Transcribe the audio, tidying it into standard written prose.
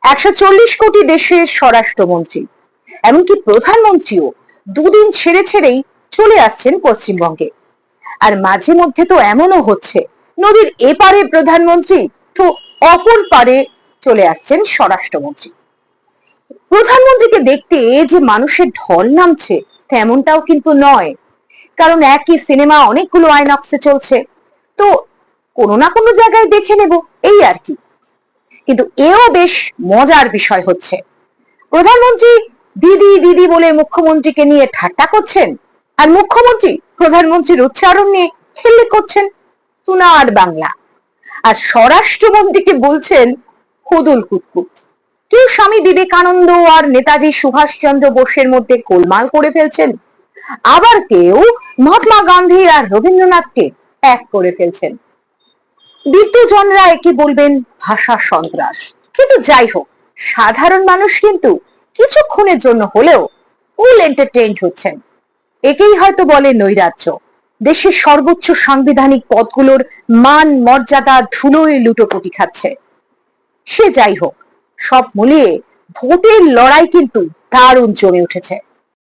140 কোটি দেশের স্বরাষ্ট্রমন্ত্রী, এমনকি প্রধানমন্ত্রীও দুদিন ছেড়ে ছেড়েই চলে আসছেন পশ্চিমবঙ্গে। আর মাঝে মধ্যে তো এমনও হচ্ছে নদীর এপারে প্রধানমন্ত্রী তো অপর পারে চলে আসছেন স্বরাষ্ট্রমন্ত্রী। প্রধানমন্ত্রীকে দেখতে যে মানুষের ঢল নামছে তেমনটাও কিন্তু নয়, কারণ একই সিনেমা অনেকগুলো আইনক্সে চলছে, তো কোনো না কোনো জায়গায় দেখে নেব, এই আর কি। কিন্তু এও বেশ মজার বিষয় হচ্ছে, প্রধানমন্ত্রী দিদি দিদি বলে মুখ্যমন্ত্রীকে নিয়ে ঠাট্টা করছেন, আর মুখ্যমন্ত্রী প্রধানমন্ত্রীর উচ্চারণ নিয়ে খিল্লি করছেন, তুনার বাংলা। আর স্বরাষ্ট্রমন্ত্রীকে বলছেন হুদুল কুতকুত। কেউ স্বামী বিবেকানন্দ আর নেতাজি সুভাষচন্দ্র বোসের মধ্যে গোলমাল করে ফেলছেন, আবার কেউ মহাত্মা গান্ধী আর রবীন্দ্রনাথকে এক করে ফেলছেন। বিদ্যজনরা একে বলবেন ভাষা সন্ত্রাস, কিন্তু যাই হোক, সাধারণ মানুষ কিন্তু কিছুক্ষণের জন্য হলেও ফুল এন্টারটেইনড হচ্ছেন। একেই হয়তো বলে নৈরাজ্য। দেশের সর্বোচ্চ সাংবিধানিক পদগুলোর মান মর্যাদা ধুলোয় লুটোপুটি খাচ্ছে। সে যাই হোক, সব মিলিয়ে ভোটের লড়াই কিন্তু দারুণ জমে উঠেছে।